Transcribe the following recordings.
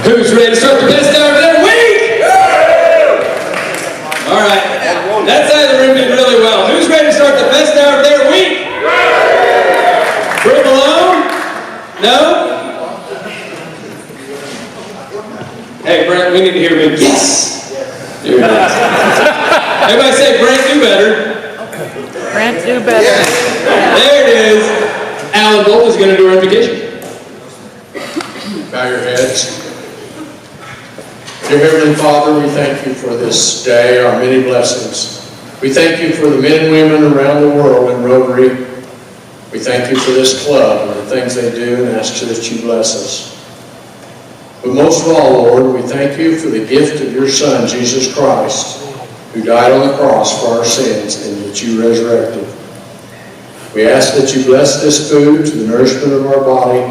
Who's ready to start the best hour of their week? All right. That side of the room did really well. Who's ready to start the best hour of their week? Prove alone? No? Hey, Brent, we need to hear me. Yes! There it is. Everybody say, Brent, do better. Brent, do better. There it is. Alan Bolt is going to do our invocation. Bow your heads. Dear Heavenly Father, we thank you for this day, our many blessings. We thank you for the men and women around the world in Rotary. We thank you for this club and the things they do and ask you that you bless us. But most of all, Lord, we thank you for the gift of your Son, Jesus Christ, who died on the cross for our sins and that you resurrected. We ask that you bless this food to the nourishment of our body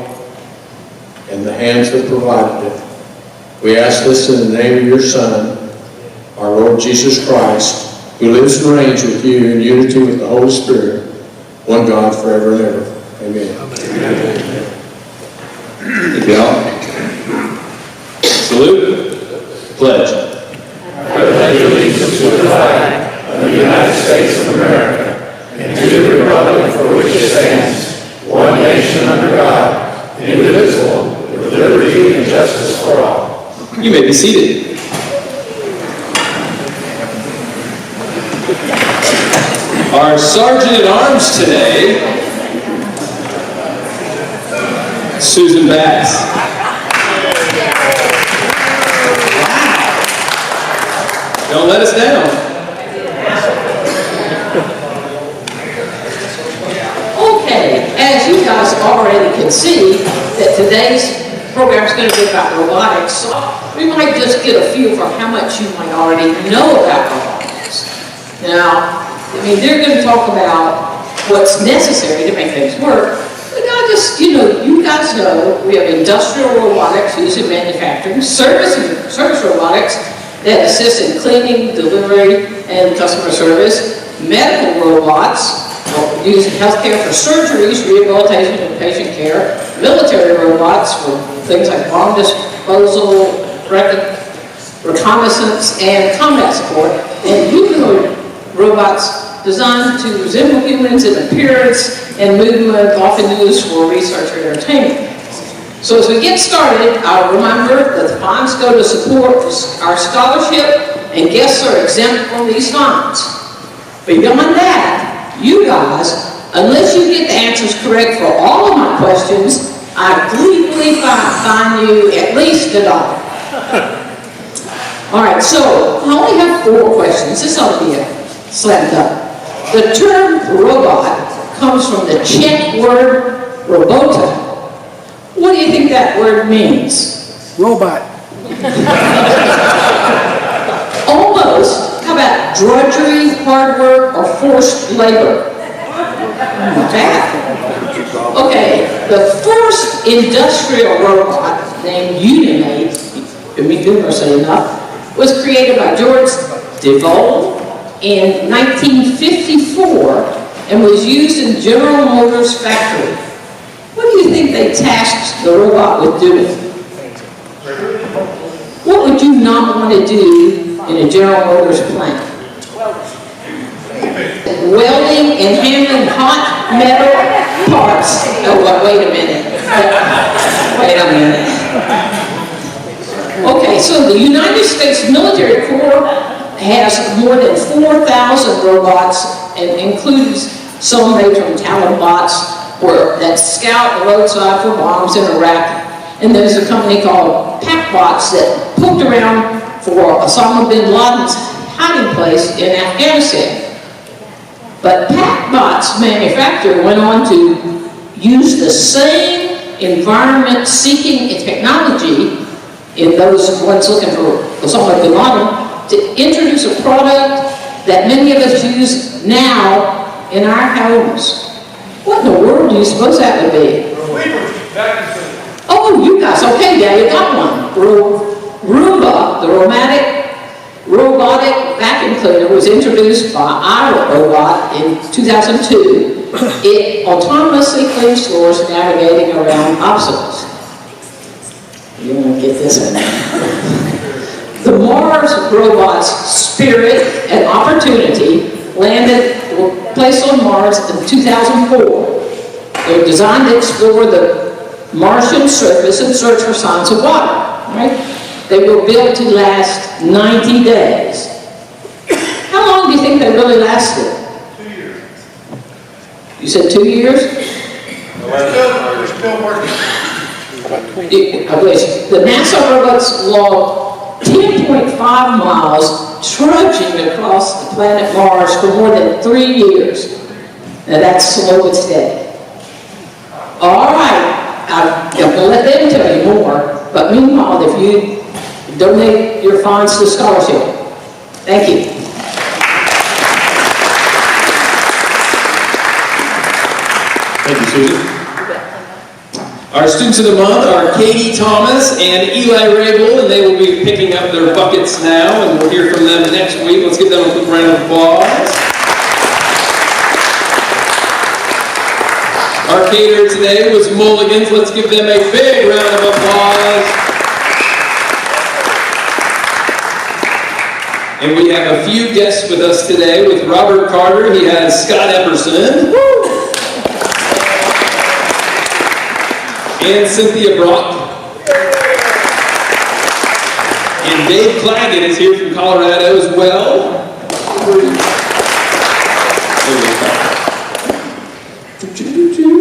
and the hands that provided it. We ask this in the name of your Son, our Lord Jesus Christ, who lives and reigns with you in unity with the Holy Spirit, one God forever and ever. Amen. Amen. Thank you all. Salute. Pledge. I pledge allegiance to the flag of the United States of America and to the republic for which it stands, one nation under God, indivisible, with liberty and justice for all. You may be seated. Our Sergeant at Arms today, Susan Bass. Don't let us down. Okay, as you guys already can see, that today's program is going to be about robotics, so we might just get a feel for how much you might already know about robotics. Now, I mean, they're going to talk about what's necessary to make things work, but not just, you guys know we have industrial robotics used in manufacturing, service robotics that assist in cleaning, delivery, and customer service, medical robots used in healthcare for surgeries, rehabilitation, and patient care, military robots for things like bomb disposal, reconnaissance, and combat support, and humanoid robots designed to resemble humans in appearance and movement, often used for research or entertainment. So as we get started, I'll remember that the funds go to support our scholarship, and guests are exempt from these funds. Beyond that, you guys, unless you get the answers correct for all of my questions, I gleefully fine you at least $1. All right, so I only have 4 questions. This ought to be a slam dunk. The term robot comes from the Czech word robota. What do you think that word means? Robot. Almost. How about drudgery, hard work, or forced labor? Not bad. Okay, the first industrial robot named Unimate, humorously enough, was created by George DeVol in 1954 and was used in General Motors factory. What do you think they tasked the robot with doing? What would you not want to do in a General Motors plant? Welding and handling hot metal parts. Oh, well, wait a minute. Wait a minute. Okay, so the United States Military Corps has more than 4,000 robots and includes some made from Talon bots that scout the roadside for bombs in Iraq. And there's a company called PackBots that poked around for Osama bin Laden's hiding place in Afghanistan. But PackBots manufacturer went on to use the same environment-seeking technology in those ones looking for Osama bin Laden to introduce a product that many of us use now in our homes. What in the world do you suppose that would be? Oh, you guys, okay, yeah, you got one. Roomba, the robotic vacuum cleaner, was introduced by iRobot in 2002. It autonomously cleans floors navigating around obstacles. You won't get this one. The Mars robots Spirit and Opportunity were placed on Mars in 2004. They were designed to explore the Martian surface and search for signs of water. Right? They were built to last 90 days. How long do you think they really lasted? 2 years. You said 2 years? We're still working. I wish. The NASA robots logged 10.5 miles trudging across the planet Mars for more than 3 years. Now that's slow but steady. All right, I'm going to let them tell you more, but meanwhile, if you donate your funds to scholarship. Thank you. Thank you, Susan. Our students of the month are Katie Thomas and Eli Rabel, and they will be picking up their buckets now, and we'll hear from them next week. Let's give them a quick round of applause. Our caterer today was Mulligan's. Let's give them a big round of applause. And we have a few guests with us today. With Robert Carter, he has Scott Epperson. And Cynthia Brock. And Dave Claggett is here from Colorado as well.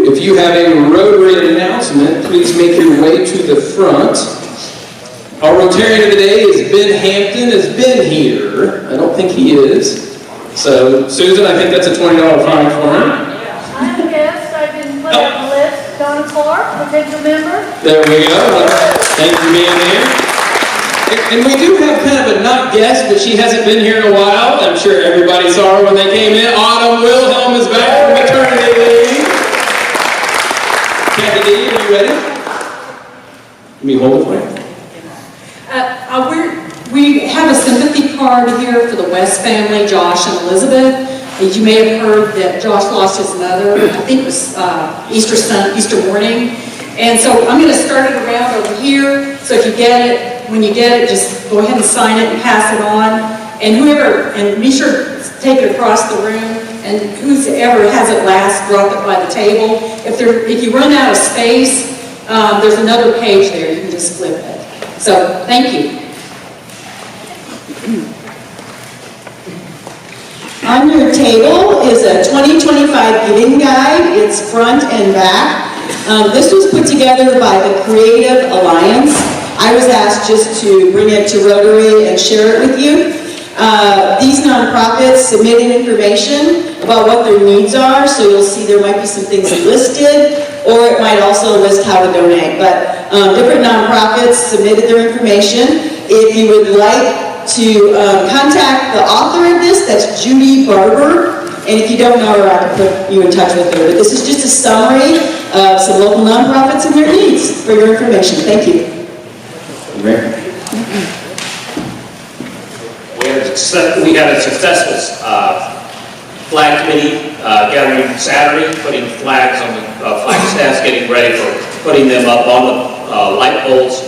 If you have a Rotary announcement, please make your way to the front. Our Rotarian of the day is Ben Hampton. Is Ben here? I don't think he is. So, Susan, I think that's a $20 fine for him. I'm a guest. I've been put on the list. Donna Clark, potential member. There we go. Thank you for being here. And we do have kind of a not guest, but she hasn't been here in a while. I'm sure everybody saw her when they came in. Autumn Wilhelm is back from maternity leave. Kathy D, are you ready? Let me hold it for you. We have a sympathy card here for the West family, Josh and Elizabeth. As you may have heard that Josh lost his mother, I think it was Easter morning. And so I'm going to start it around over here. So if you get it, when you get it, just go ahead and sign it and pass it on. And be sure to take it across the room. And whoever has it last, drop it by the table. If you run out of space, there's another page there. You can just flip it. So thank you. On your table is a 2025 giving guide. It's front and back. This was put together by the Creative Alliance. I was asked just to bring it to Rotary and share it with you. These nonprofits submitted information about what their needs are, so you'll see there might be some things listed, or it might also list how to donate. But different nonprofits submitted their information. If you would like to contact the author of this, that's Judy Barber. And if you don't know her, I can put you in touch with her. But this is just a summary of some local nonprofits and their needs for your information. Thank you. We had a successful flag committee gathering Saturday, putting flags on the flag staffs, getting ready for putting them up on the light poles.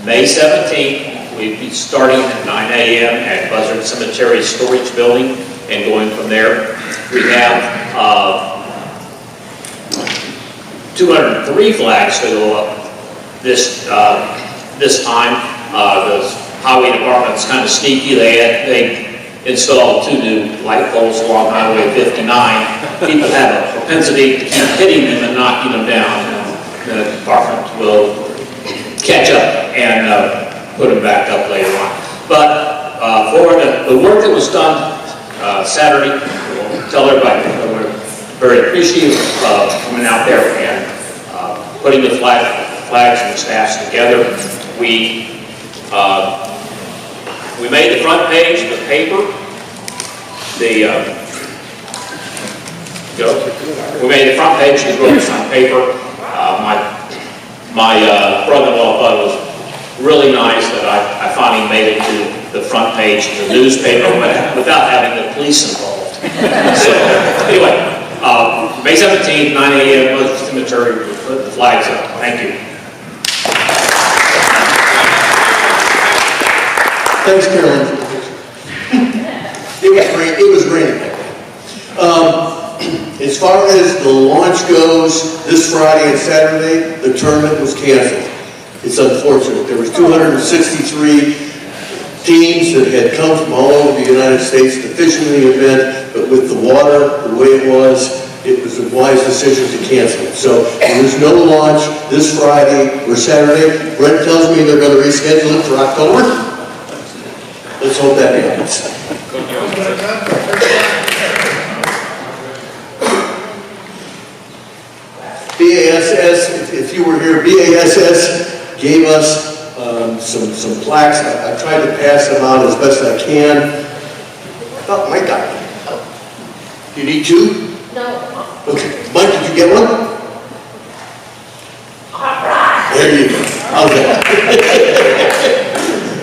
May 17th. We'll be starting at 9 a.m. at Buzzard Cemetery Storage Building and going from there. We have 203 flags to go up this time. The highway department's kind of sneaky. They installed 2 new light poles along Highway 59. People have a propensity to keep hitting them and knocking them down. The department will catch up and put them back up later on. But for the work that was done Saturday, we'll tell everybody that we're very appreciative of coming out there and putting the flags and the staffs together. We made the front page of the paper. We made the front page of the Brooks on paper. My brother-in-law thought it was really nice that I finally made it to the front page of the newspaper without having the police involved. So anyway, May 17th, 9 a.m. Buzzard Cemetery, we'll put the flags up. Thank you. Thanks, Carolyn, for the picture. It was raining that day. As far as the launch goes, this Friday and Saturday, the tournament was canceled. It's unfortunate. There was 263 teams that had come from all over the United States to fish in the event, but with the water the way it was a wise decision to cancel it. So there was no launch this Friday or Saturday. Brent tells me they're going to reschedule it for October. Let's hope that happens. BASS, if you were here, BASS gave us some plaques. I tried to pass them out as best I can. Oh, Mike got one. You need two? No. Okay. Mike, did you get one? There you go. How's that?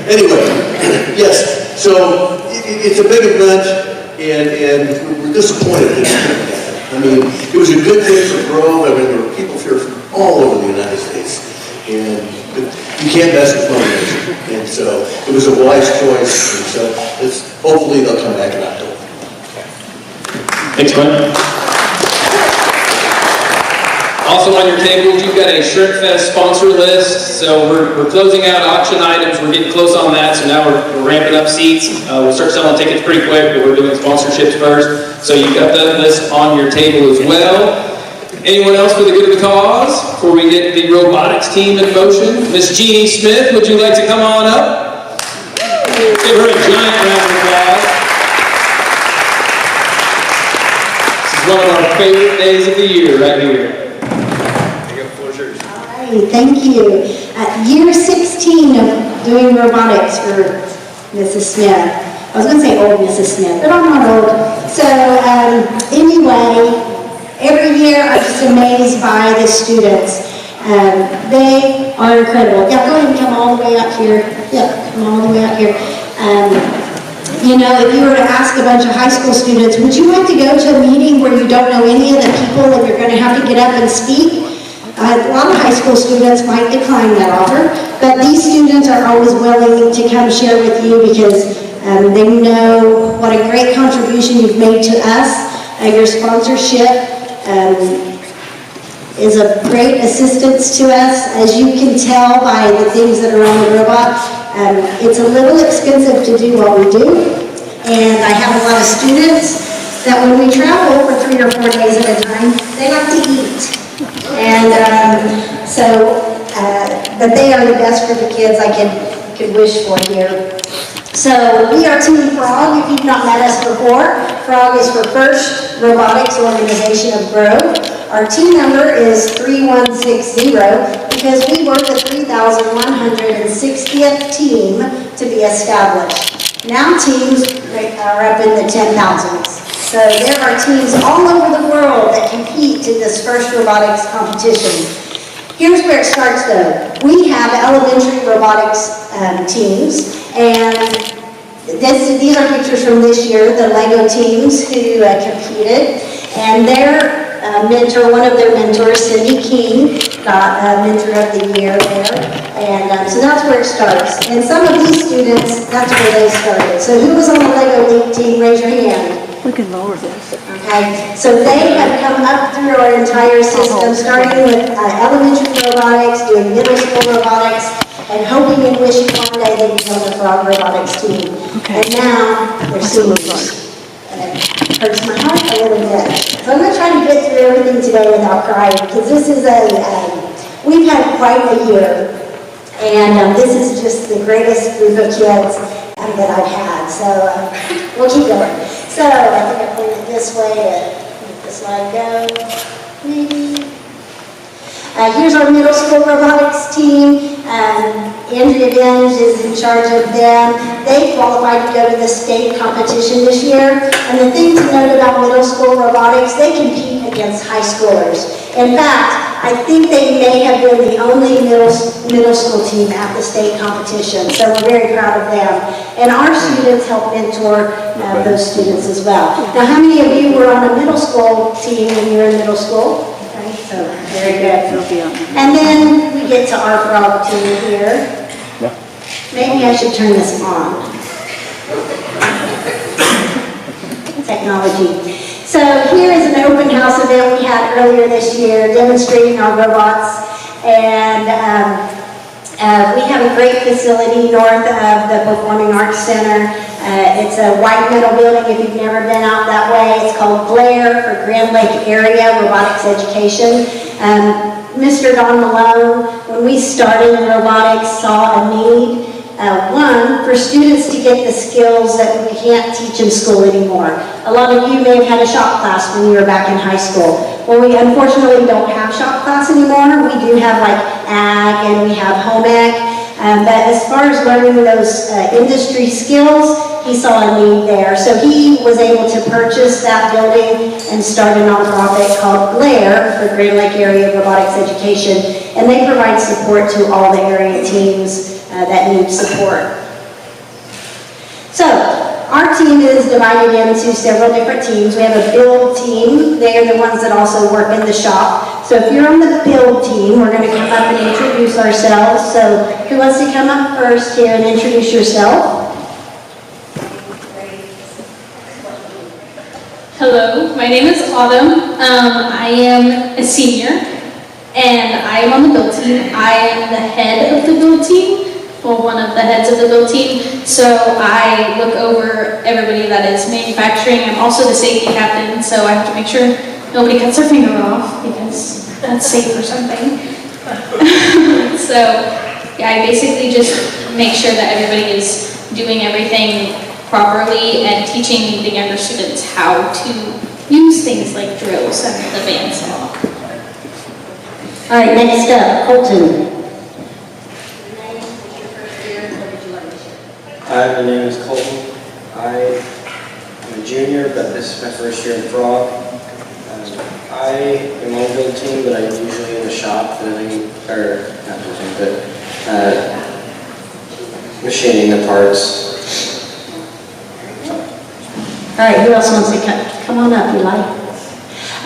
Anyway, yes. So it's a big event, and we're disappointed it didn't happen. I mean, it was a good day for Grove. I mean, there were people here from all over the United States, and you can't mess with motivation. And so it was a wise choice, and so hopefully they'll come back in October. Thanks, Glenn. Also on your tables, you've got a Shrimp Fest sponsor list. So we're closing out auction items. We're getting close on that. So now we're ramping up seats. We'll start selling tickets pretty quick, but we're doing sponsorships first. So you've got that list on your table as well. Anyone else for the good of the cause before we get the robotics team in motion? Miss Jeannie Smith, would you like to come on up? Give her a giant round of applause. This is one of our favorite days of the year right here. Thank you. Year 16 of doing robotics for Mrs. Smith. I was going to say old Mrs. Smith, but I'm not old. So anyway, every year I'm just amazed by the students. They are incredible. Yeah, go ahead and come all the way up here. Yeah, come all the way up here. You know, if you were to ask a bunch of high school students, would you like to go to a meeting where you don't know any of the people and you're going to have to get up and speak? A lot of high school students might decline that offer, but these students are always willing to come share with you because they know what a great contribution you've made to us. Your sponsorship is a great assistance to us. As you can tell by the things that are on the robot, it's a little expensive to do what we do, and I have a lot of students that when we travel for 3 or 4 days at a time, they like to eat. And but they are the best group of kids I could wish for here. So we are Team Frog. If you've not met us before, Frog is for First Robotics Organization of Grove. Our team number is 3160 because we were the 3,160th team to be established. Now teams are up in the 10,000s. So there are teams all over the world that compete in this First Robotics competition. Here's where it starts though. We have elementary robotics teams, and these are pictures from this year, the Lego teams who competed, and their mentor, one of their mentors, Cindy King, got Mentor of the Year there, and so that's where it starts. And some of these students, that's where they started. So who was on the Lego League team? Raise your hand. We can lower this. Okay, so they have come up through our entire system, starting with elementary robotics, doing middle school robotics, and hoping and wishing one day they become the Frog Robotics team. Okay. And now they're seniors. It hurts my heart a little bit. So I'm going to try to get through everything today without crying, because this is we've had quite a year, and this is just the greatest group of kids that I've had. So we'll keep going. So I think I pointed this way to make the slide go, maybe. Here's our middle school robotics team. Andrea Binge is in charge of them. They qualified to go to the state competition this year. And the thing to note about middle school robotics, they compete against high schoolers. In fact, I think they may have been the only middle school team at the state competition. So we're very proud of them. And our students help mentor those students as well. Now, how many of you were on a middle school team when you were in middle school? So, very good. And then we get to our frog team here. Maybe I should turn this on. technology. So here is an open house event we had earlier this year demonstrating our robots. And we have a great facility north of the Performing Arts Center. It's a white metal building if you've never been out that way. It's called GLARE for Grand Lake Area Robotics Education. Mr. Don Malone, when we started in robotics, saw a need, one, for students to get the skills that we can't teach in school anymore. A lot of you may have had a shop class when you were back in high school. Well, we unfortunately don't have shop class anymore. We do have like ag and we have home ec. But as far as learning those industry skills, he saw a need there. So he was able to purchase that building and start a nonprofit called GLARE for Grand Lake Area Robotics Education. And they provide support to all the area teams that need support. So our team is divided into several different teams. We have a build team. They are the ones that also work in the shop. So if you're on the build team, we're going to come up and introduce ourselves. So who wants to come up first here and introduce yourself? Hello, my name is Autumn. I am a senior and I am on the build team. I am the head of the build team, well, one of the heads of the build team. So I look over everybody that is manufacturing. I'm also the safety captain, so I have to make sure nobody cuts their finger off because that's safe or something. So yeah, I basically just make sure that everybody is doing everything properly and teaching the younger students how to use things like drills and the bandsaw. All right, next up, Colton. Hi, my name is Colton. I am a junior, but this is my first year in Frog. I am on the build team, but I'm usually in the shop building, or not building, but machining the parts. All right, who else wants to come on up, Eli?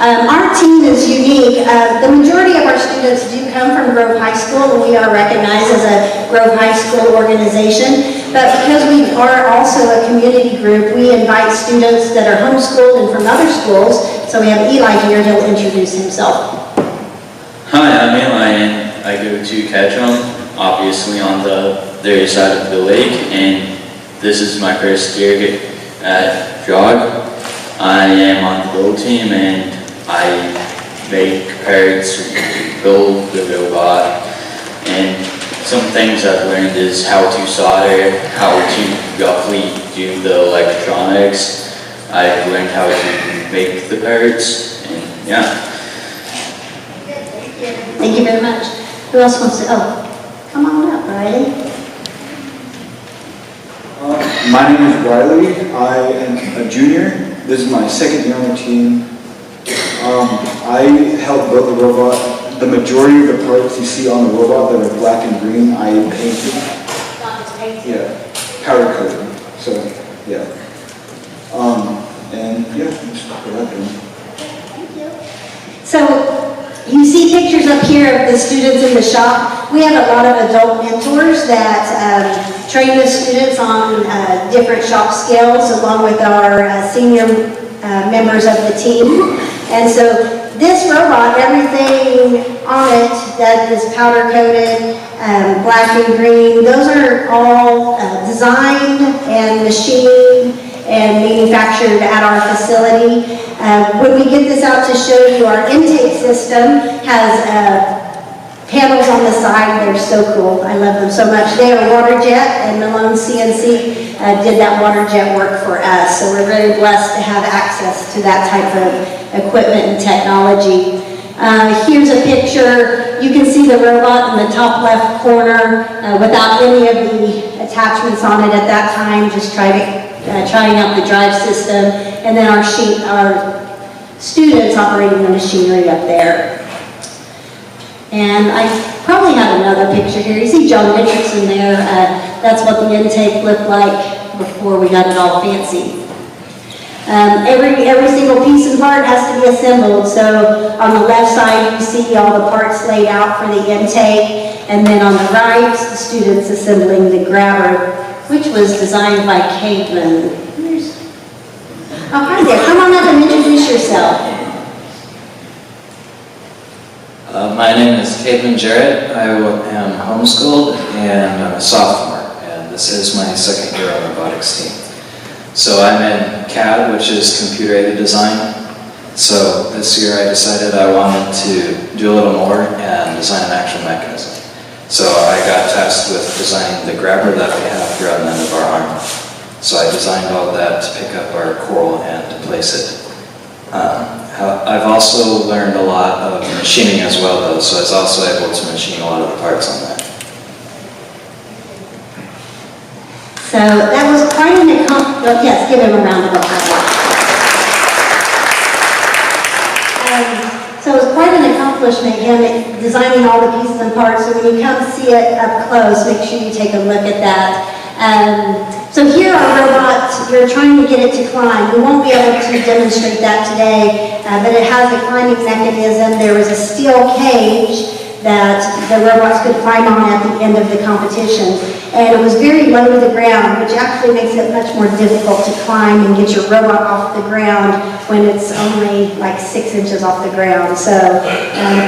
Our team is unique. The majority of our students do come from Grove High School, and we are recognized as a Grove High School organization. But because we are also a community group, we invite students that are homeschooled and from other schools. So we have Eli here, he'll introduce himself. Hi, I'm Eli, and I go to Ketchum, obviously on the other side of the lake, and this is my first year at Jog. I am on the build team and I make parts, build the robot, and some things I've learned is how to solder, how to roughly do the electronics. I've learned how to make the parts, and yeah. Thank you very much. Who else wants to, come on up, Riley. My name is Riley. I am a junior. This is my second year on the team. I helped build the robot. The majority of the parts you see on the robot that are black and green, I painted. Yeah, powder coated. So, yeah. And yeah, that's what I've done. Thank you. So, you see pictures up here of the students in the shop. We have a lot of adult mentors that train the students on different shop skills along with our senior members of the team. And so this robot, everything on it that is powder coated, black and green, those are all designed and machined and manufactured at our facility. When we get this out to show you, our intake system has panels on the side. They're so cool. I love them so much. They are water jet, and Malone CNC did that water jet work for us. So we're very blessed to have access to that type of equipment and technology. Here's a picture. You can see the robot in the top left corner without any of the attachments on it at that time, just trying out the drive system. And then our students operating the machinery up there. And I probably have another picture here. You see John Richardson there. That's what the intake looked like before we got it all fancy. Every single piece and part has to be assembled. So on the left side, you see all the parts laid out for the intake. And then on the right, the students assembling the grabber, which was designed by Caitlin. Oh, hi there. Come on up and introduce yourself. My name is Caden Jarrett. I am homeschooled and I'm a sophomore, and this is my second year on the robotics team. So I'm in CAD, which is computer-aided design. So this year I decided I wanted to do a little more and design an actual mechanism. So I got tasked with designing the grabber that we have here on the end of our arm. So I designed all of that to pick up our coral and to place it. I've also learned a lot of machining as well, though, so I was also able to machine a lot of the parts on that. So that was quite an accomplishment. Yes, give him a round of applause. So it was quite an accomplishment, him designing all the pieces and parts. So when you come see it up close, make sure you take a look at that. So here our robot, you're trying to get it to climb. We won't be able to demonstrate that today, but it has a climbing mechanism. There was a steel cage that the robots could climb on at the end of the competition. And it was very low to the ground, which actually makes it much more difficult to climb and get your robot off the ground when it's only like 6 inches off the ground. So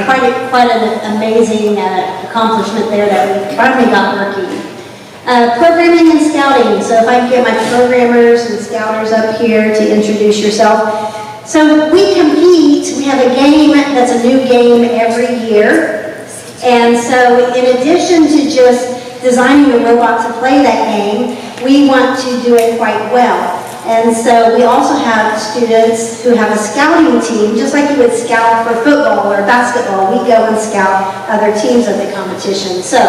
quite an amazing accomplishment there that we finally got working. Programming and scouting. So if I can get my programmers and scouters up here to introduce yourself. So we compete. We have a game that's a new game every year. And so in addition to just designing a robot to play that game, we want to do it quite well. And so we also have students who have a scouting team, just like you would scout for football or basketball. We go and scout other teams at the competition. So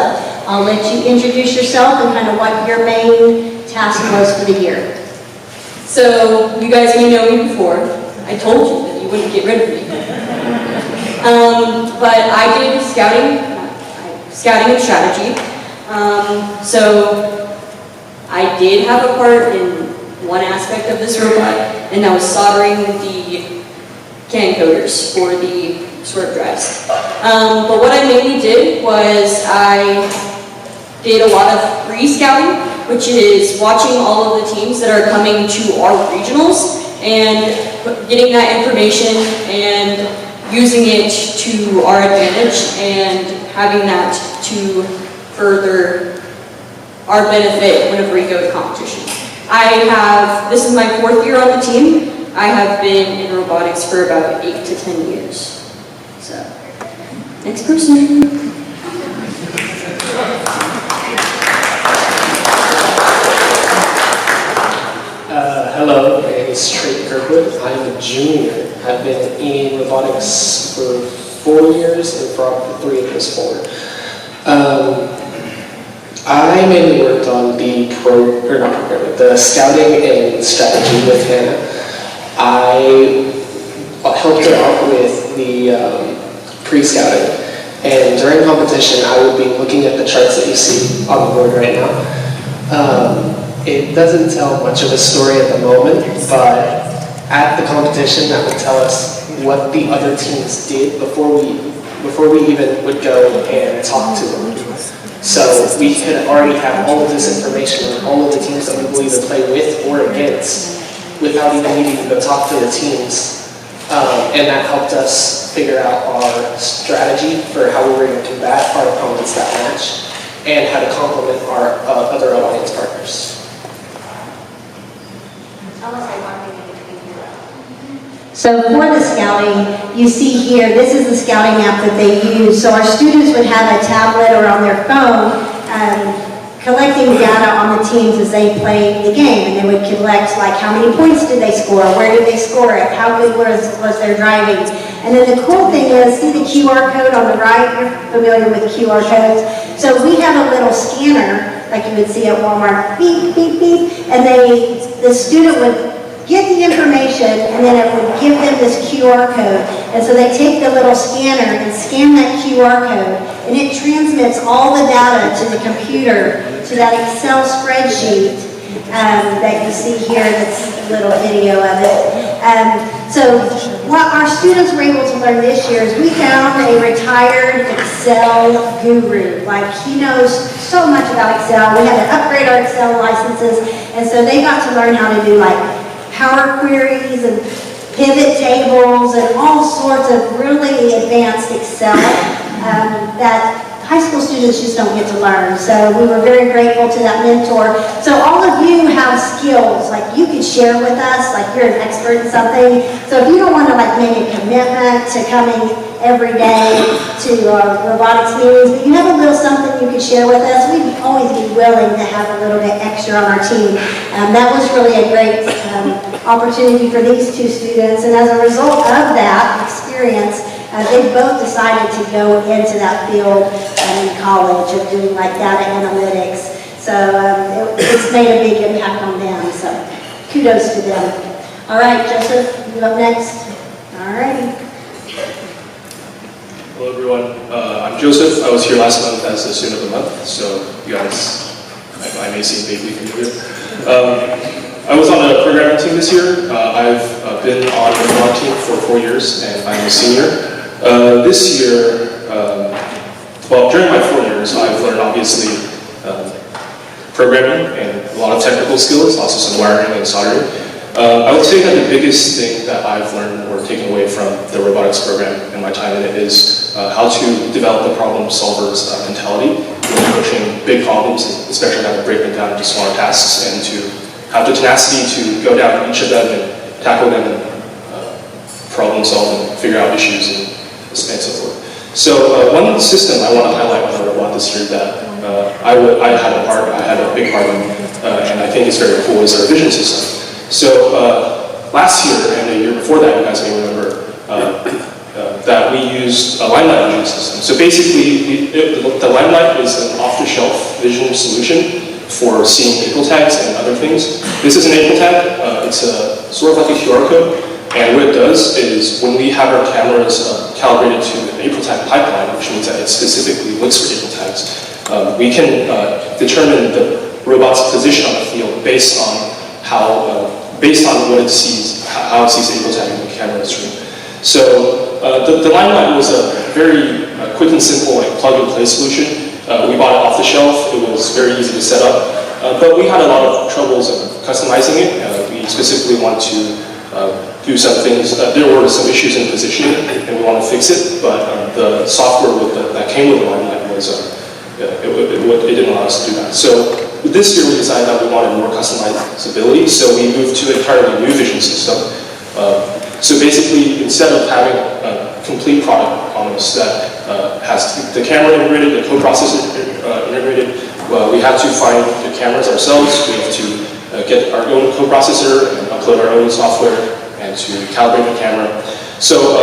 I'll let you introduce yourself and kind of what your main task was for the year. So you guys may know me before. I told you that you wouldn't get rid of me. But I did scouting and strategy. So I did have a part in one aspect of this robot, and that was soldering the CAN coders for the swerve drives. But what I mainly did was I did a lot of pre-scouting, which is watching all of the teams that are coming to our regionals and getting that information and using it to our advantage and having that to further our benefit whenever we go to competition. This is my 4th year on the team. I have been in robotics for about 8 to 10 years. So, next person. Hello, my name is Trey Kirkwood. I'm a junior. I've been in robotics for 4 years and for 3 of those 4. I mainly worked on the scouting and strategy with Hannah. I helped her out with the pre-scouting, and during competition I would be looking at the charts that you see on the board right now. It doesn't tell much of a story at the moment, but at the competition that would tell us what the other teams did before we even would go and talk to them. So we could already have all of this information on all of the teams that we will either play with or against without even needing to go talk to the teams. And that helped us figure out our strategy for how we were going to combat our opponents that match and how to complement our other alliance partners. So for the scouting, you see here, this is the scouting app that they use. So our students would have a tablet or on their phone collecting data on the teams as they play the game. And they would collect like how many points did they score, where did they score it, how good was their driving. And then the cool thing is, see the QR code on the right? You're familiar with QR codes. So we have a little scanner, like you would see at Walmart, beep, beep, beep. And the student would get the information, and then it would give them this QR code. And so they take the little scanner and scan that QR code, and it transmits all the data to the computer, to that Excel spreadsheet that you see here, that's a little video of it. So what our students were able to learn this year is we found a retired Excel guru. Like, he knows so much about Excel. We had to upgrade our Excel licenses, and so they got to learn how to do like power queries and pivot tables and all sorts of really advanced Excel that high school students just don't get to learn. So we were very grateful to that mentor. So all of you have skills, like you could share with us, like you're an expert in something. So if you don't want to like make a commitment to coming every day to robotics meetings, but you have a little something you could share with us, we'd always be willing to have a little bit extra on our team. That was really a great opportunity for these two students, and as a result of that experience, they both decided to go into that field in college of doing like data analytics. So it's made a big impact on them, so kudos to them. All right, Joseph, you up next? All righty. Hello everyone, I'm Joseph. I was here last month as the student of the month, so you guys, I may seem vaguely familiar. I was on a programming team this year. I've been on the robot team for 4 years, and I'm a senior. This year, well, during my 4 years, I've learned obviously programming and a lot of technical skills, also some wiring and soldering. I would say that the biggest thing that I've learned or taken away from the robotics program and my time in it is how to develop the problem solver's mentality when approaching big problems, especially how to break them down into smaller tasks and to have the tenacity to go down each of them and tackle them and problem solve and figure out issues and so forth. So one system I want to highlight with our robot this year that I had a big part in, and I think is very cool, is our vision system. So last year and the year before that, you guys may remember that we used a Limelight vision system. So basically, the Limelight is an off-the-shelf vision solution for seeing vehicle tags and other things. This is an vehicle tag. It's sort of like a QR code. And what it does is when we have our cameras calibrated to an vehicle tag pipeline, which means that it specifically looks for vehicle tags, we can determine the robot's position on the field based on what it sees, how it sees the vehicle tag in the camera stream. So the Limelight was a very quick and simple plug-and-play solution. We bought it off the shelf. It was very easy to set up, but we had a lot of troubles customizing it. We specifically wanted to do some things. There were some issues in positioning, and we want to fix it, but the software that came with the Limelight was, it didn't allow us to do that. So this year we decided that we wanted more customizability, so we moved to an entirely new vision system. So basically, instead of having a complete product almost that has the camera integrated, the co-processor integrated, we had to find the cameras ourselves. We have to get our own co-processor and upload our own software and to calibrate the camera. So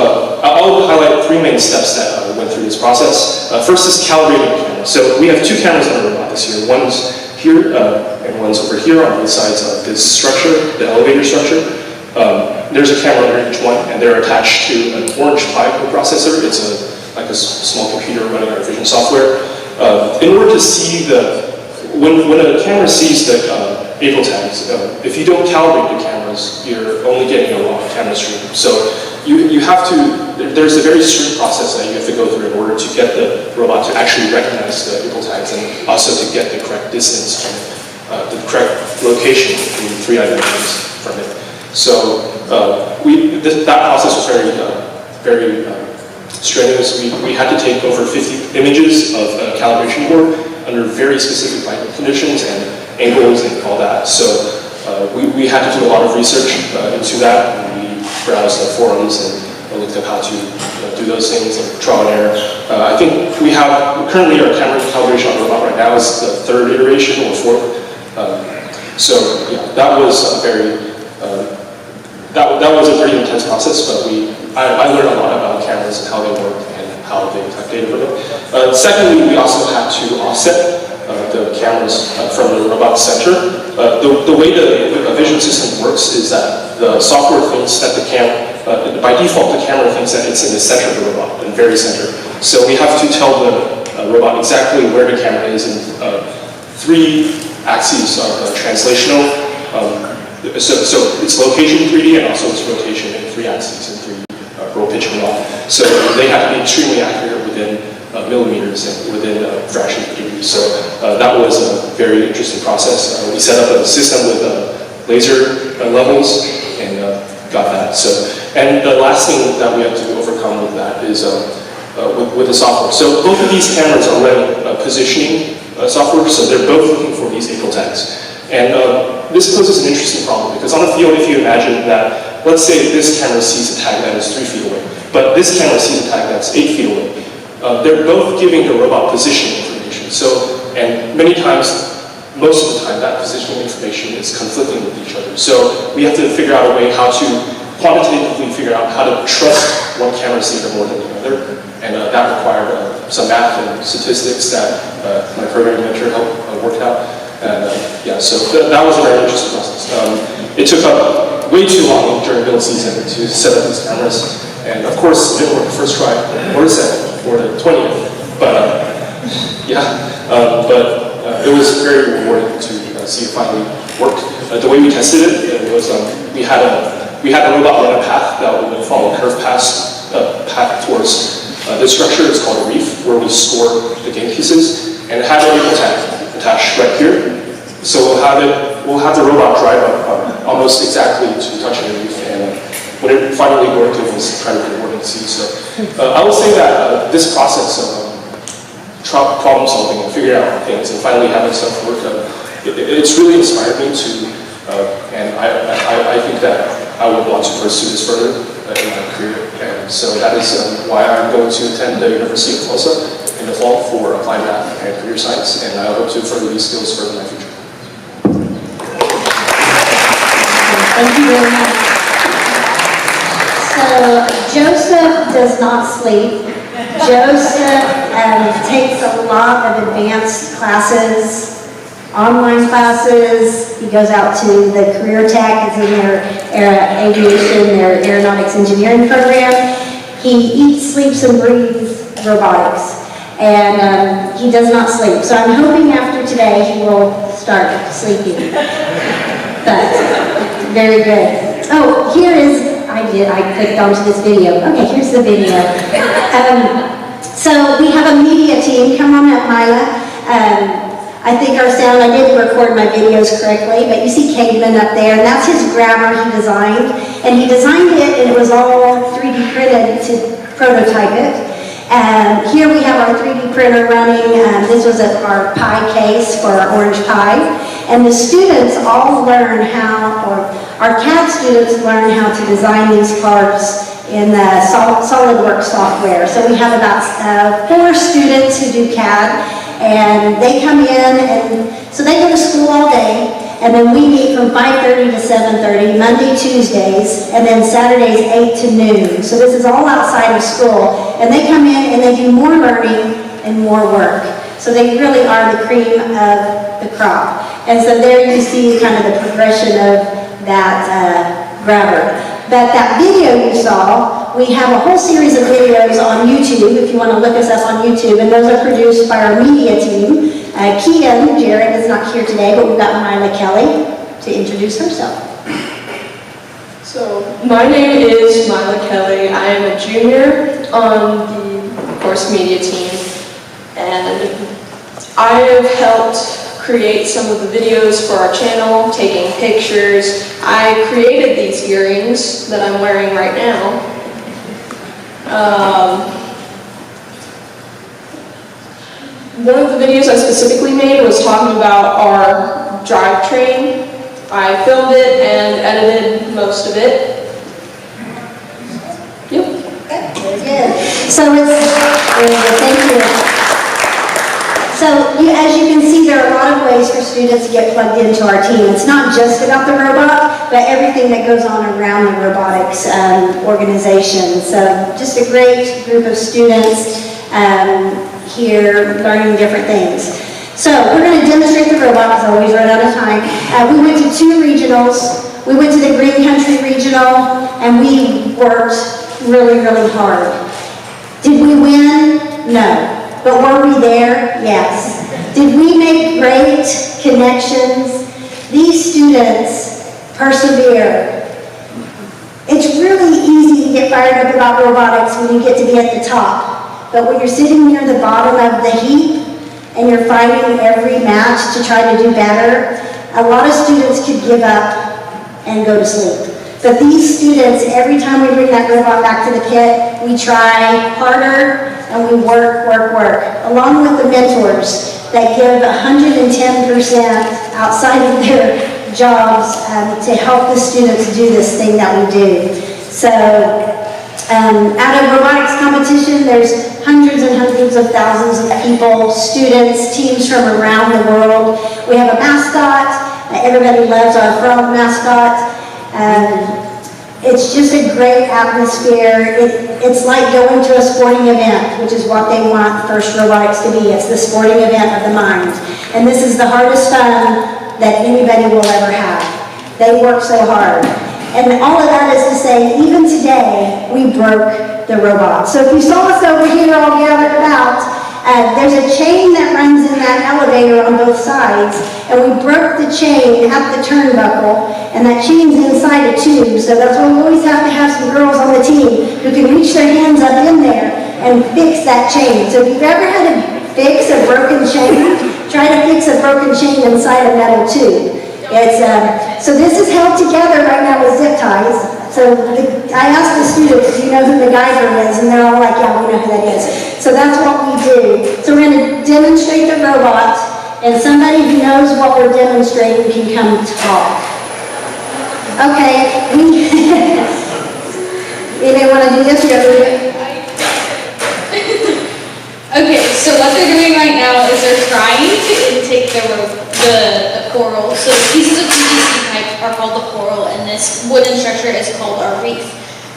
I'll highlight 3 main steps that went through this process. First is calibrating the camera. So we have 2 cameras on our robot this year. One's here and one's over here on both sides of this structure, the elevator structure. There's a camera under each one, and they're attached to an orange Pi processor. It's like a small computer running our vision software. In order to see when a camera sees the vehicle tags, if you don't calibrate the cameras, you're only getting a raw camera stream. So you have to, there's a very strict process that you have to go through in order to get the robot to actually recognize the vehicle tags and also to get the correct distance from the correct location in 3 dimensions from it. So that process was very strenuous. We had to take over 50 images of a calibration board under very specific lighting conditions and angles and all that. So we had to do a lot of research into that. We browsed the forums and looked up how to do those things and trial and error. I think we have, currently our camera calibration on the robot right now is the 3rd iteration or 4th. So yeah, that was a very, that was a pretty intense process, but I learned a lot about cameras and how they work and how they collect data from it. Secondly, we also had to offset the cameras from the robot center. The way the vision system works is that the software thinks that the camera, by default, the camera thinks that it's in the center of the robot, in the very center. So we have to tell the robot exactly where the camera is, and 3 axes are translational. So it's location 3D and also it's rotation in 3 axes and 3 roll, pitch, and roll. So they have to be extremely accurate within millimeters and within fractions of degrees. So that was a very interesting process. We set up a system with laser levels, and got that. So, and the last thing that we have to overcome with that is with the software. So both of these cameras are running positioning software, so they're both looking for these April tags. And this poses an interesting problem, because on the field, if you imagine that, let's say this camera sees a tag that is 3 feet away, but this camera sees a tag that's 8 feet away. They're both giving the robot positioning information. So, and many times, most of the time, that positioning information is conflicting with each other. So we have to figure out a way how to quantitatively figure out how to trust one camera seeker more than the other. And that required some math and statistics that my programming mentor helped work out. And yeah, so that was a very interesting process. It took up way too long during build season to set up these cameras. And of course, it didn't work the first try, or the second, or the 20th. But it was very rewarding to see it finally work. The way we tested it was we had a robot run a path that would follow a curved path towards this structure. It's called a reef, where we store the game pieces, and it had a April tag attached right here. So we'll have the robot drive up almost exactly to touching the reef, and when it finally worked, it was incredibly rewarding to see. So I would say that this process of problem solving and figuring out things and finally having stuff work, it's really inspired me to, and I think that I would want to pursue this further in my career. And so that is why I'm going to attend the University of Tulsa in the fall for applied math and career science, and I hope to further these skills further in my future. Thank you very much. So Joseph does not sleep. Joseph takes a lot of advanced classes, online classes. He goes out to the career tech, is in their aviation, their aeronautics engineering program. He eats, sleeps, and breathes robotics. And he does not sleep. So I'm hoping after today he will start sleeping. But very good. Oh, here is, I clicked onto this video. Okay, here's the video. So we have a media team. Come on up, Mila. I think our sound, I didn't record my videos correctly, but you see Cademan up there, and that's his grabber he designed. And he designed it, and it was all 3D printed to prototype it. Here we have our 3D printer running. This was our pie case for our orange pie. And the students all learn how, or our CAD students learn how to design these parts in the SolidWorks software. So we have about 4 students who do CAD, and they come in, and so they go to school all day, and then we meet from 5:30 to 7:30, Monday, Tuesdays, and then Saturdays 8 to noon. So this is all outside of school, and they come in and they do more learning and more work. So they really are the cream of the crop. And so there you see kind of the progression of that grabber. But that video you saw, we have a whole series of videos on YouTube, if you want to look us up on YouTube, and those are produced by our media team. Keaton, Jared is not here today, but we've got Mila Kelly to introduce herself. So, my name is Mila Kelly. I am a junior on the, of course, media team, and I have helped create some of the videos for our channel, taking pictures. I created these earrings that I'm wearing right now. One of the videos I specifically made was talking about our drivetrain. I filmed it and edited most of it. Yep. Very good. So thank you. So as you can see, there are a lot of ways for students to get plugged into our team. It's not just about the robot, but everything that goes on around the robotics organization. So just a great group of students here learning different things. So we're going to demonstrate the robot because I always run out of time. We went to 2 regionals. We went to the Green Country Regional, and we worked really, really hard. Did we win? No. But were we there? Yes. Did we make great connections? These students persevere. It's really easy to get fired up about robotics when you get to be at the top. But when you're sitting near the bottom of the heap and you're fighting every match to try to do better, a lot of students could give up and go to sleep. But these students, every time we bring that robot back to the pit, we try harder and we work, along with the mentors that give 110% outside of their jobs to help the students do this thing that we do. So out of robotics competition, there's hundreds and hundreds of thousands of people, students, teams from around the world. We have a mascot. Everybody loves our frog mascot. It's just a great atmosphere. It's like going to a sporting event, which is what they want First Robotics to be. It's the sporting event of the mind. And this is the hardest fun that anybody will ever have. They work so hard. And all of that is to say, even today, we broke the robot. So if you saw us over here all gathered about, there's a chain that runs in that elevator on both sides, and we broke the chain at the turnbuckle, and that chain's inside a tube, so that's why we always have to have some girls on the team who can reach their hands up in there and fix that chain. So if you've ever had to fix a broken chain, try to fix a broken chain inside a metal tube. So this is held together right now with zip ties. So I asked the students, do you know who the geyser is? And they're all like, yeah, we know who that is. So that's what we do. So we're going to demonstrate the robot, and somebody who knows what we're demonstrating can come talk. Okay, you didn't want to do this yet, do you? Okay, so what they're doing right now is they're trying to intake the coral. So pieces of PVC pipe are called the coral, and this wooden structure is called our reef.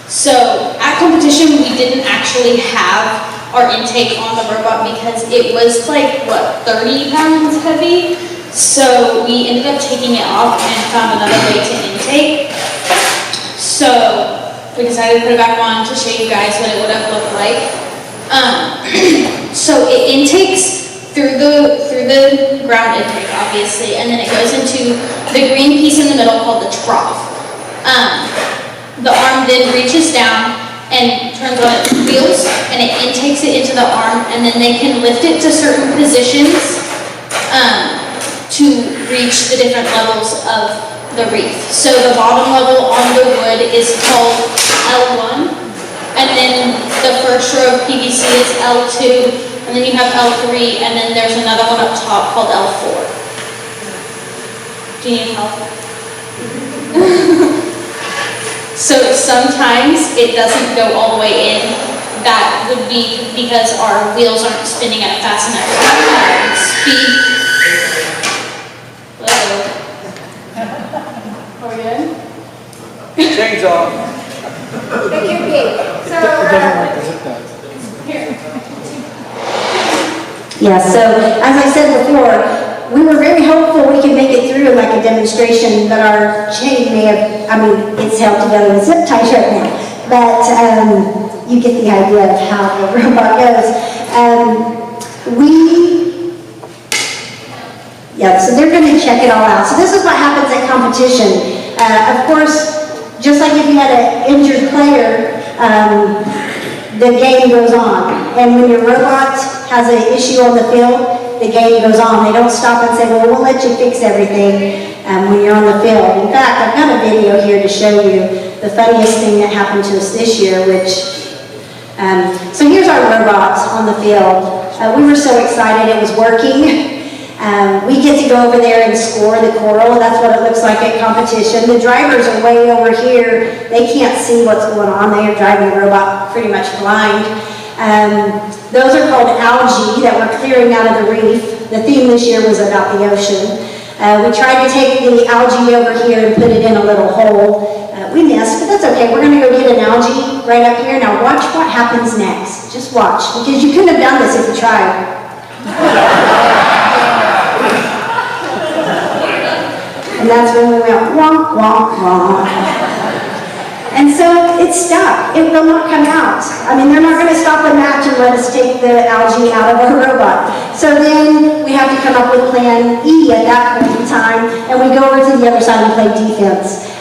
So at competition, we didn't actually have our intake on the robot because it was like, 30 pounds heavy? So we ended up taking it off and found another way to intake. So we decided to put it back on to show you guys what it would have looked like. So it intakes through the ground intake, obviously, and then it goes into the green piece in the middle called the trough. The arm then reaches down and turns on its wheels, and it intakes it into the arm, and then they can lift it to certain positions to reach the different levels of the reef. So the bottom level on the wood is called L1, and then the first row of PVC is L2, and then you have L3, and then there's another one up top called L4. Do you need help? So sometimes it doesn't go all the way in. That would be because our wheels aren't spinning at fast enough speed. Are we good? Chains off. It could be. So, Here. yeah, so as I said before, we were very hopeful we could make it through like a demonstration, but our chain may have, it's held together with zip ties right now. But you get the idea of how the robot goes. So they're going to check it all out. So this is what happens at competition. Of course, just like if you had an injured player, the game goes on. And when your robot has an issue on the field, the game goes on. They don't stop and say, well, we'll let you fix everything when you're on the field. In fact, I've got a video here to show you the funniest thing that happened to us this year, so here's our robot on the field. We were so excited it was working. We get to go over there and score the coral. That's what it looks like at competition. The drivers are way over here. They can't see what's going on. They are driving the robot pretty much blind. Those are called algae that we're clearing out of the reef. The theme this year was about the ocean. We tried to take the algae over here and put it in a little hole. We missed, but that's okay. We're going to go get an algae right up here. Now watch what happens next. Just watch, because you couldn't have done this if you tried. And that's when we went wonk, wonk, wonk. And so it's stuck. It will not come out. They're not going to stop the match and let us take the algae out of our robot. So then we have to come up with plan E at that point in time, and we go over to the other side and play defense.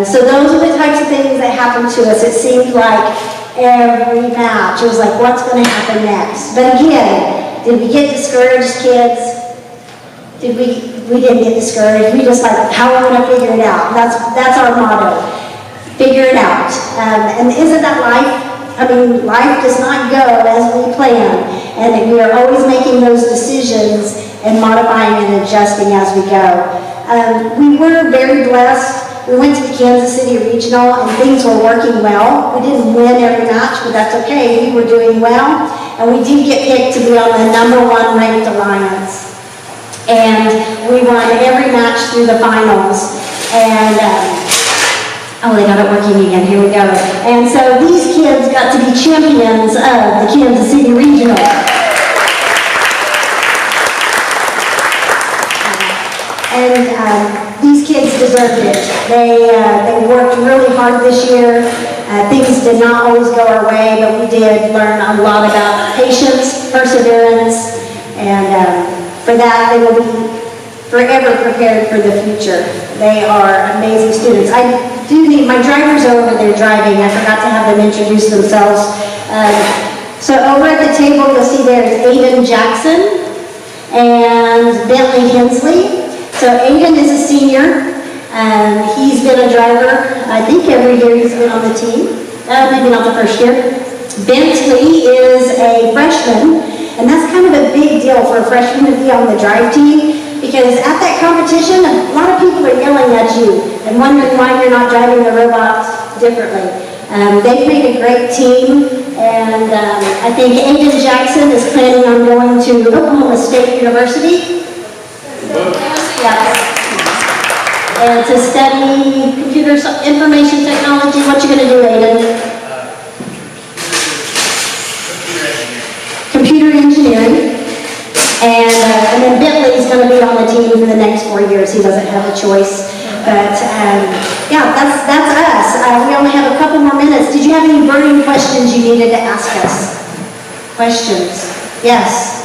So those are the types of things that happen to us. It seemed like every match, it was like, what's going to happen next? But again, did we get discouraged, kids? we didn't get discouraged. We just like, how are we gonna figure it out? That's our motto. Figure it out. And isn't that life? I mean, life does not go as we plan, and we are always making those decisions and modifying and adjusting as we go. We were very blessed. We went to the Kansas City Regional, and things were working well. We didn't win every match, but that's okay. We were doing well, and we did get picked to be on the #1 ranked alliance. And we won every match through the finals. And oh, they got it working again. Here we go. And so these kids got to be champions of the Kansas City Regional. And these kids deserved it. They worked really hard this year. Things did not always go our way, but we did learn a lot about patience, perseverance, and for that they will be forever prepared for the future. They are amazing students. I do need, my drivers are over there driving. I forgot to have them introduce themselves. So over at the table you'll see there's Aiden Jackson and Bentley Hensley. So Aiden is a senior. He's been a driver, I think every year he's been on the team. Maybe not the first year. Bentley is a freshman, and that's kind of a big deal for a freshman to be on the drive team, because at that competition, a lot of people are yelling at you and wondering why you're not driving the robots differently. They've made a great team, and I think Aiden Jackson is planning on going to Oklahoma State University. Yeah. And to study computer information technology. What you going to do, Aiden? Computer engineering. And then Bentley's going to be on the team for the next 4 years. He doesn't have a choice. But yeah, that's us. We only have a couple more minutes. Did you have any burning questions you needed to ask us? Questions? Yes.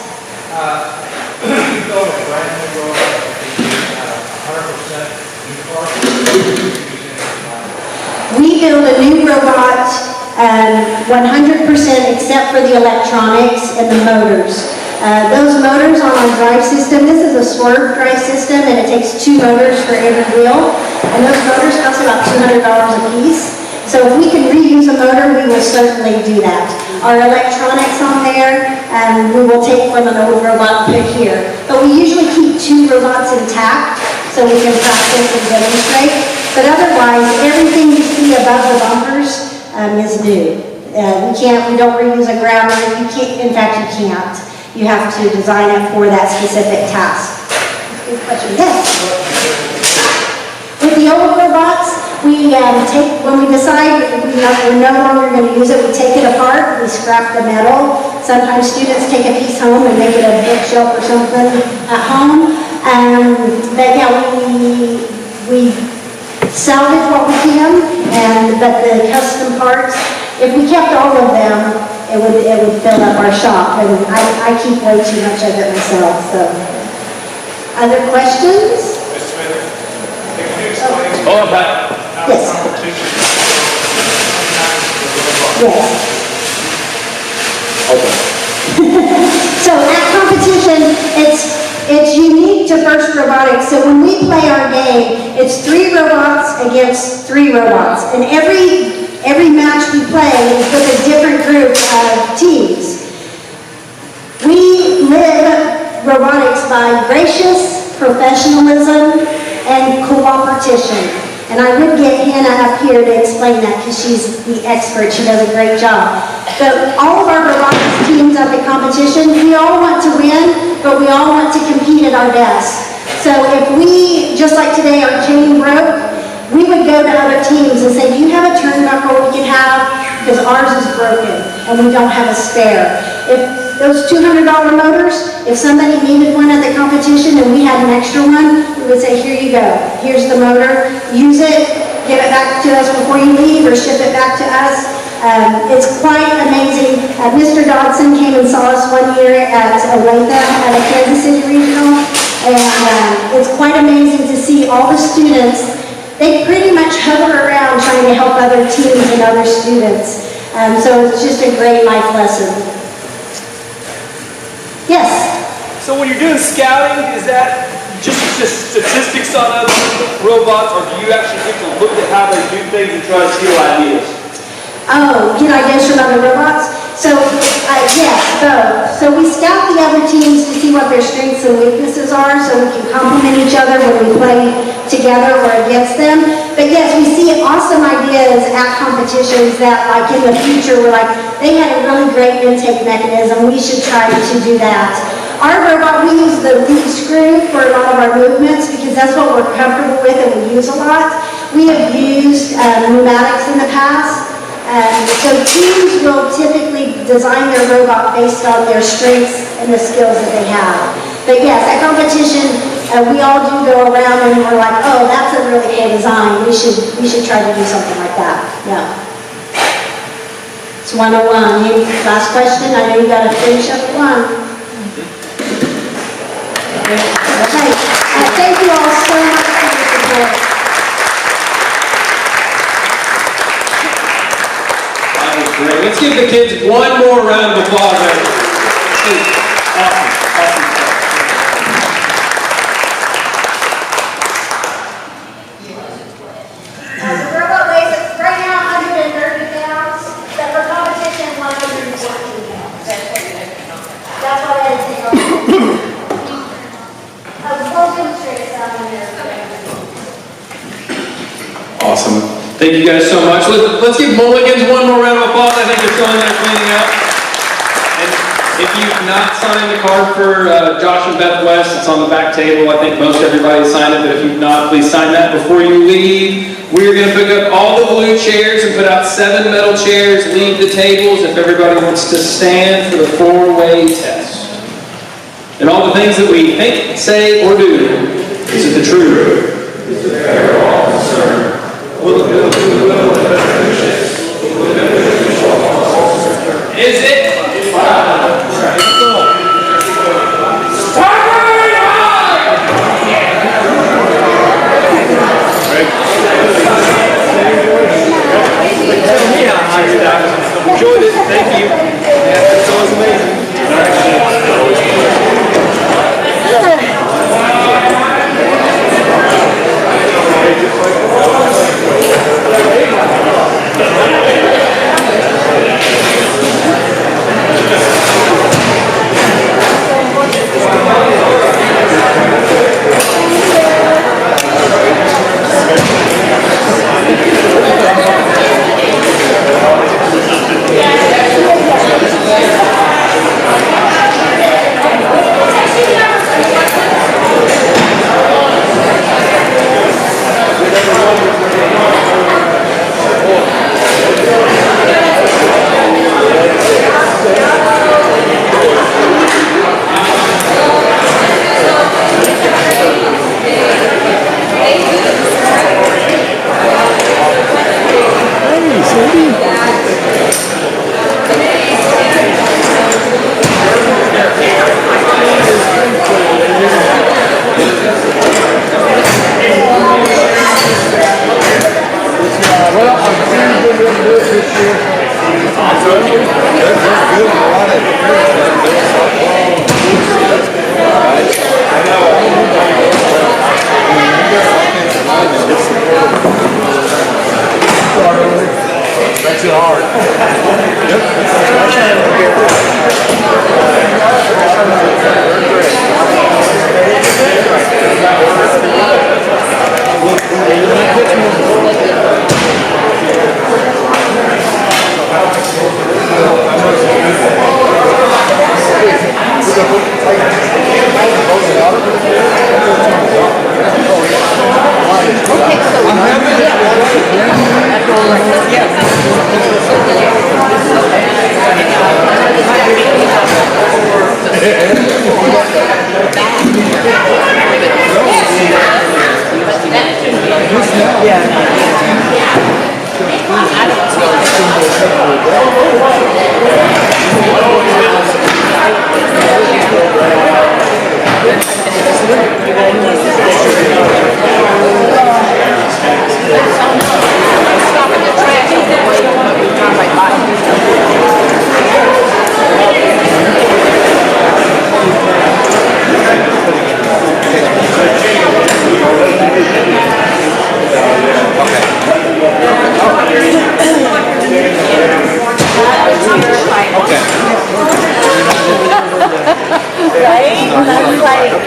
We build a new robot 100% except for the electronics and the motors. Those motors on our drive system, this is a swerve drive system, and it takes 2 motors for every wheel, and those motors cost about $200 a piece. So if we can reuse a motor, we will certainly do that. Our electronics on there, we will take from an old robot and put here. But we usually keep 2 robots intact so we can practice and demonstrate. But otherwise, everything you see above the bumpers is new. We don't reuse a grabber. You can't, in fact, you can't. You have to design it for that specific task. Good question. Yes? With the old robots, we when we decide we're no longer going to use it, we take it apart, we scrap the metal. Sometimes students take a piece home and make it a bookshelf or something at home. But yeah, we salvage what we can, but the custom parts, if we kept all of them, it would fill up our shop, and I keep way too much of it myself. So, other questions? Yes. So at competition, it's unique to First Robotics. So when we play our game, it's 3 robots against 3 robots, and every match we play is with a different group of teams. We live robotics by gracious professionalism and cooperation. And I would get Hannah up here to explain that because she's the expert. She does a great job. But all of our robotics teams at the competition, we all want to win, but we all want to compete at our best. So if we, just like today, our chain broke, we would go to other teams and say, do you have a turnbuckle we can have? Because ours is broken and we don't have a spare. If those $200 motors, if somebody needed one at the competition and we had an extra one, we would say, here you go. Here's the motor. Use it. Give it back to us before you leave or ship it back to us. It's quite amazing. Mr. Dodson came and saw us one year at Olathe at a Kansas City Regional. And it's quite amazing to see all the students. They pretty much hover around trying to help other teams and other students. So it's just a great life lesson. Yes? So when you're doing scouting, is that just statistics on other robots, or do you actually get to look at how they do things and try to steal ideas? Oh, get ideas from other robots? So, yes, both. So we scout the other teams to see what their strengths and weaknesses are, so we can complement each other when we play together or against them. But yes, we see awesome ideas at competitions that, like in the future, we're like, they had a really great intake mechanism, we should try to do that. Our robot, we use the lead screw for a lot of our movements because that's what we're comfortable with and we use a lot. We have used pneumatics in the past. So teams will typically design their robot based on their strengths and the skills that they have. But yes, at competition, we all do go around and we're like, oh, that's a really cool design. We should try to do something like that. Yeah. It's 101. Last question. I know you got to finish up at 1. Okay. Thank you all so much for your support. Great. Let's give the kids one more round of applause. Awesome. Awesome stuff. The robot weighs right now 130 pounds, but for competition 114 pounds. That's what I think. We'll demonstrate some in there. Awesome. Thank you guys so much. Let's give Mulligans one more round of applause. I think they're still in there cleaning up. And if you've not signed the card for Josh and Beth West, it's on the back table. I think most everybody signed it, but if you've not, please sign that before you leave. We're going to pick up all the blue chairs and put out 7 metal chairs, leave the tables if everybody wants to stand for the 4-way test. And all the things that we think, say, or do, is it the truth? Is it fair or all concerned? Is it? Enjoyed it. Thank you. It's always amazing.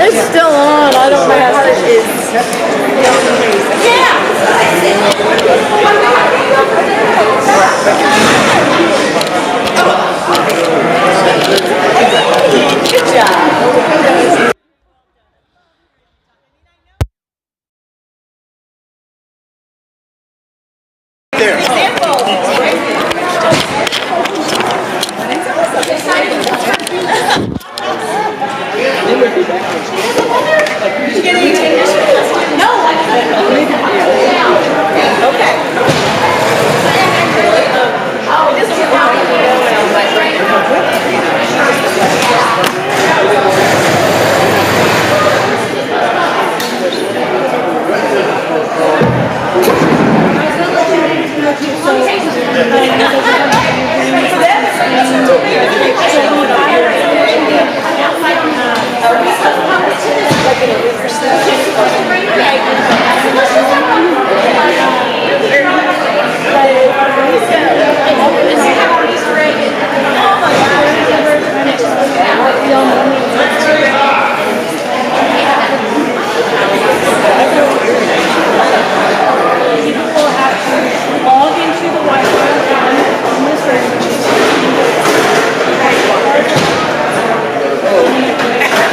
It's still on. I don't know how it is.